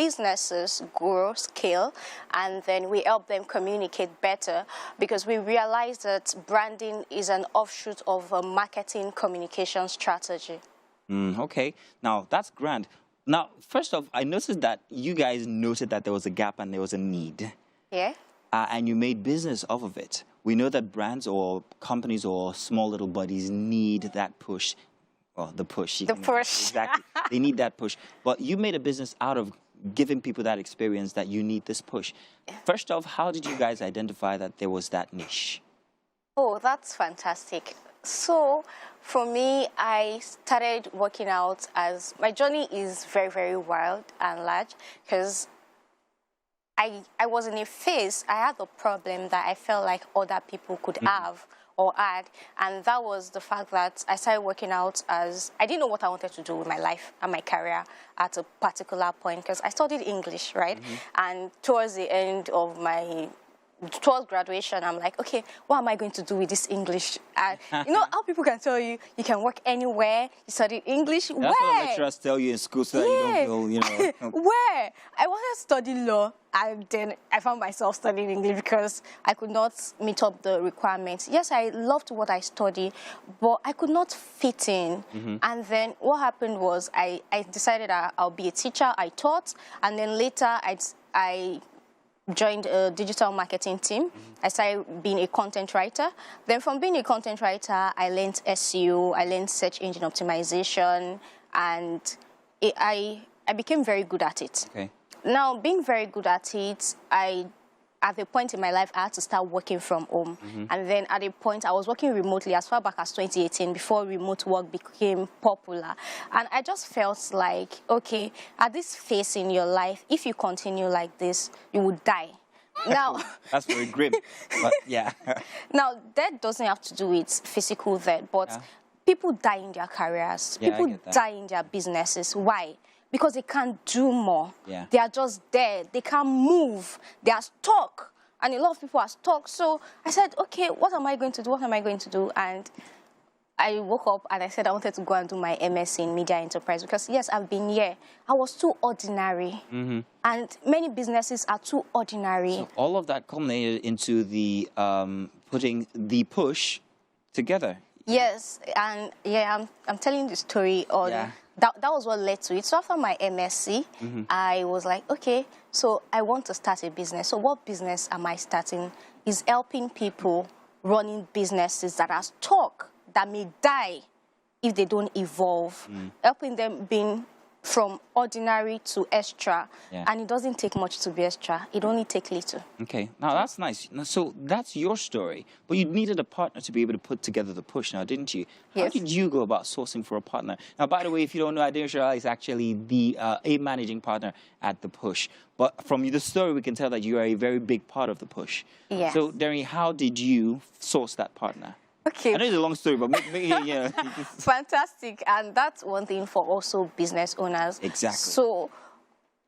businesses grow, scale, and then we help them communicate better, because we realize that branding is an offshoot of a marketing communication strategy. Okay, now that's grand. Now, first off, I noticed that you guys noted that there was a gap and there was a need. Yeah. And you made business off of it. We know that brands or companies or small little buddies need that push. Well, the push. The push. Exactly. They need that push. But you made a business out of giving people that experience that you need this push. First off, how did you guys identify that there was that niche? Oh, that's fantastic. So, for me, I started working out as my journey is very, very wild and large, because I was in a phase, I had a problem that I felt like other people could have or add, and that was the fact that I started working out as, I didn't know what I wanted to do with my life and my career at a particular point, because I studied English, right? And towards the end of towards graduation, I'm like, okay, what am I going to do with this English? You know how people can tell you can work anywhere, you study English? That's where? what lecturers tell you in school so that you don't feel, you know. Where? I wanted to study law, and then I found myself studying English because I could not meet up the requirements. Yes, I loved what I studied, but I could not fit in. And then what happened was I decided I'll be a teacher. I taught, and then later I joined a digital marketing team. I started being a content writer. Then from being a content writer, I learned SEO, I learned search engine optimization, and I became very good at it. Okay. Now, being very good at it, at a point in my life, I had to start working from home. And then at a point, I was working remotely as far back as 2018, before remote work became popular. And I just felt like, okay, at this phase in your life, if you continue like this, you would die. Now, that's very grim, but yeah. Now, that doesn't have to do with physical death, but people die in their careers. People die in their businesses. Why? Because they can't do more. They are just there. They can't move. They are stuck. And a lot of people are stuck. So I said, okay, what am I going to do? What am I going to do? And I woke up and I said I wanted to go and do my MSc in media enterprise, because, yes, I've been here. I was too ordinary. And many businesses are too ordinary. So all of that culminated into the putting the push together. Yes, and yeah, I'm telling the story on that was what led to it. So after my MSc, I was like, okay, so I want to start a business. So what business am I starting? Is helping people running businesses that are stuck, that may die if they don't evolve. Helping them being from ordinary to extra. And it doesn't take much to be extra. It only takes little. Okay, now that's nice. So that's your story. But you needed a partner to be able to put together the push now, didn't you? How did you go about sourcing for a partner? Now, by the way, if you don't know, Aderinsola is actually the a managing partner at the push. But from the story, we can tell that you are a very big part of the push. Yes. So, Darren, how did you source that partner? Okay. I know it's a long story, but yeah. Fantastic. And that's one thing for also business owners. Exactly. So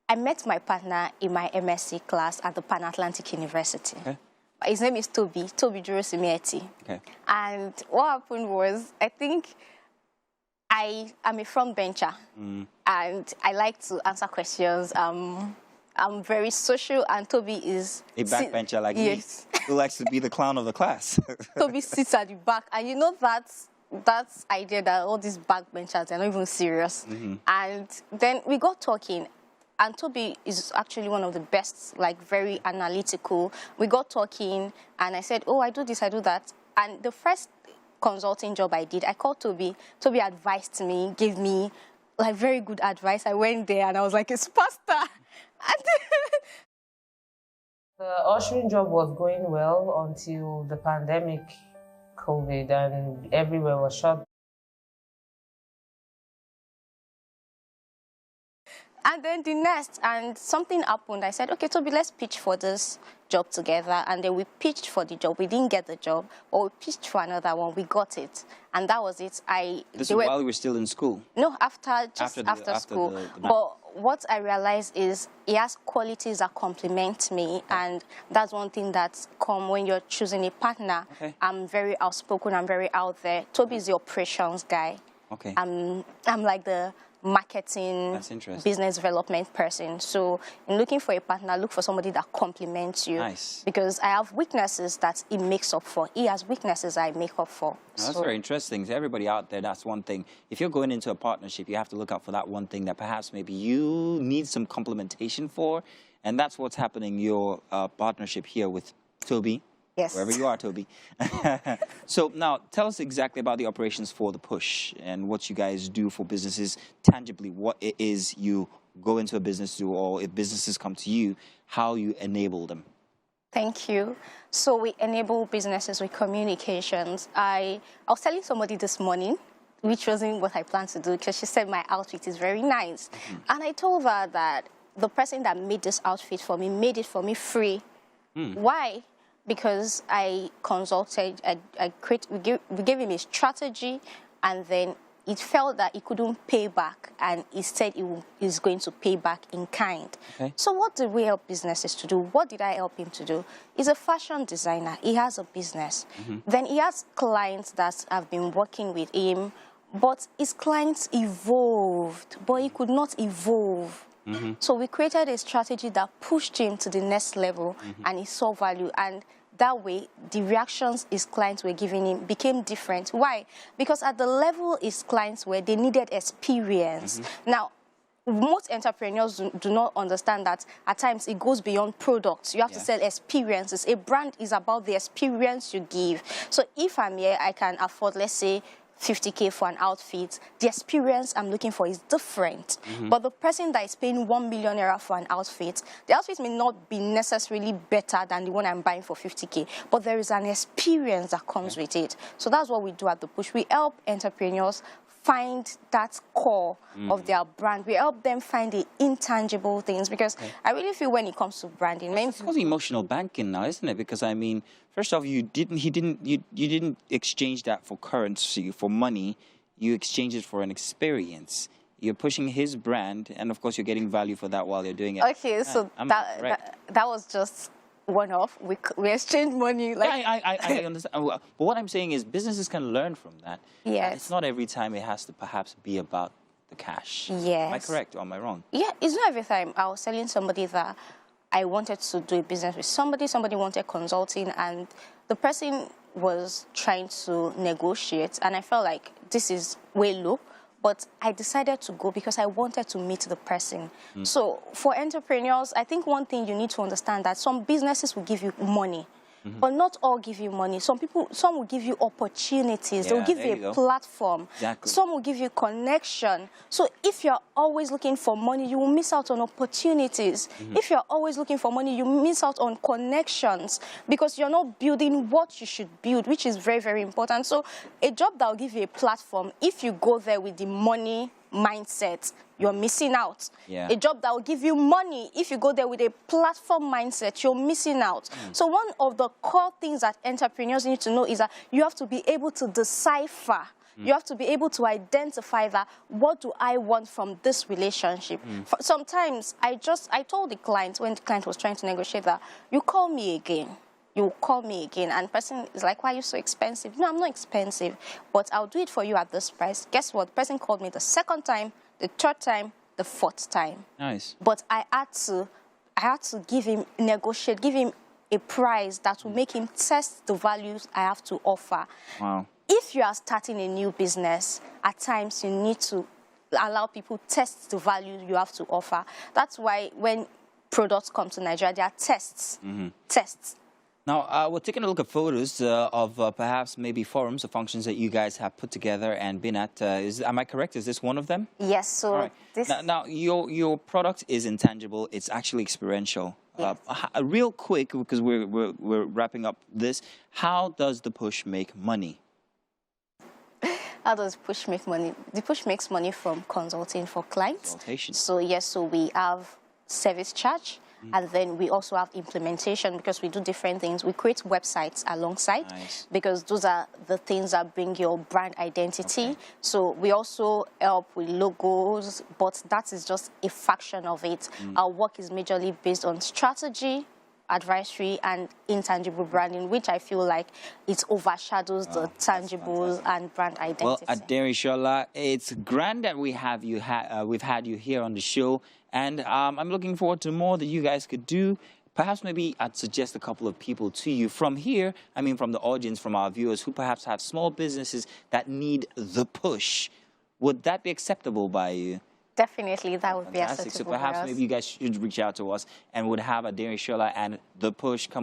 I met my partner in my MSc class at the Pan-Atlantic University. Okay. His name is Toby Jurosimieti. Okay. And what happened was, I think I'm a front bencher. And I like to answer questions. I'm very social, and Toby is a backbencher like me, who likes to be the clown of the class. Toby sits at the back, and you know that's idea that all these backbenchers are not even serious. And then we got talking, and Toby is actually one of the best, like very analytical. We got talking, and I said, oh, I do this, I do that. And the first consulting job I did, I called Toby. Toby advised me, gave me like very good advice. I went there, and I was like, it's pasta. The ushering job was going well until the pandemic, COVID, and everywhere was shut. And then and something happened. I said, okay, Toby, let's pitch for this job together. And then we pitched for the job. We didn't get the job, but we pitched for another one. We got it. And that was it. This is while we were still in school? No, after school. But what I realized is he has qualities that complement me. And that's one thing that's come when you're choosing a partner. I'm very outspoken. I'm very out there. Toby is the operations guy. I'm like the marketing, business development person. So in looking for a partner, look for somebody that complements you. Nice. Because I have weaknesses that he makes up for. He has weaknesses I make up for. Now, that's very interesting. To everybody out there, that's one thing. If you're going into a partnership, you have to look out for that one thing that perhaps maybe you need some complementation for. And that's what's happening in your partnership here with Toby. Yes. Wherever you are, Toby. So now tell us exactly about the operations for the push and what you guys do for businesses tangibly, what it is you go into a business to, or if businesses come to you, how you enable them. Thank you. So we enable businesses with communications. I was telling somebody this morning, which wasn't what I planned to do, because she said my outfit is very nice. And I told her that the person that made this outfit for me made it for me free. Why? Because I consulted, we gave him a strategy, and then it felt that he couldn't pay back, and he said he's going to pay back in kind. Okay. So what did we help businesses to do? What did I help him to do? He's a fashion designer. He has a business. Then he has clients that have been working with him, but his clients evolved, but he could not evolve. So we created a strategy that pushed him to the next level, and he saw value. And that way, the reactions his clients were giving him became different. Why? Because at the level his clients were, they needed experience. Now, most entrepreneurs do not understand that at times it goes beyond products. You have to sell experiences. A brand is about the experience you give. So if I'm here, I can afford, let's say, 50K for an outfit. The experience I'm looking for is different. But the person that is paying 1 million naira for an outfit, the outfit may not be necessarily better than the one I'm buying for 50K, but there is an experience that comes with it. So that's what we do at The Push. We help entrepreneurs find that core of their brand. We help them find the intangible things, because I really feel when it comes to branding, it's called emotional banking now, isn't it? Because I mean, first off, you didn't exchange that for currency, for money. You exchange it for an experience. You're pushing his brand, and of course, you're getting value for that while you're doing it. Okay, so that was just one-off. We exchange money. Like I understand. But what I'm saying is businesses can learn from that. Yes. It's not every time it has to perhaps be about the cash. Yes. Am I correct or am I wrong? Yeah, it's not every time. I was telling somebody that I wanted to do a business with somebody wanted consulting, and the person was trying to negotiate, and I felt like this is way low. But I decided to go because I wanted to meet the person. So for entrepreneurs, I think one thing you need to understand that some businesses will give you money, but not all give you money. Some will give you opportunities. They'll give you a platform. Exactly. Some will give you connection. So if you're always looking for money, you will miss out on opportunities. If you're always looking for money, you miss out on connections, because you're not building what you should build, which is very, very important. So a job that will give you a platform, if you go there with the money mindset, you're missing out. A job that will give you money, if you go there with a platform mindset, you're missing out. So one of the core things that entrepreneurs need to know is that you have to be able to decipher. You have to be able to identify that, what do I want from this relationship? Sometimes I told the client, when the client was trying to negotiate, that you call me again. You call me again, and the person is like, why are you so expensive? No, I'm not expensive, but I'll do it for you at this price. Guess what? The person called me the second time, the third time, the fourth time. Nice. But I had to give him, negotiate, give him a price that will make him test the values I have to offer. Wow. If you are starting a new business, at times you need to allow people test the value you have to offer. That's why when products come to Nigeria, there are tests. Tests. Now, we're taking a look at photos of perhaps maybe forums or functions that you guys have put together and been at. Am I correct? Is this one of them? Yes. So right. this... Now, your product is intangible. It's actually experiential. Yes. Real quick, because we're wrapping up this, how does The Push make money? How does Push make money? The Push makes money from consulting for clients. Consultation. So yes, so we have service charge. And then we also have implementation, because we do different things. We create websites alongside, because those are the things that bring your brand identity. So we also help with logos, but that is just a fraction of it. Our work is majorly based on strategy, advisory and intangible branding, which I feel like it overshadows the tangible and brand identity. Well, Aderinsola, it's grand that we've had you here on the show, and I'm looking forward to more that you guys could do. Perhaps maybe I'd suggest a couple of people to you from here, I mean from the audience, from our viewers who perhaps have small businesses that need the push. Would that be acceptable by you? Definitely, that would be Fantastic. acceptable. So perhaps maybe you guys should reach out to us and would have Aderinsola and the push come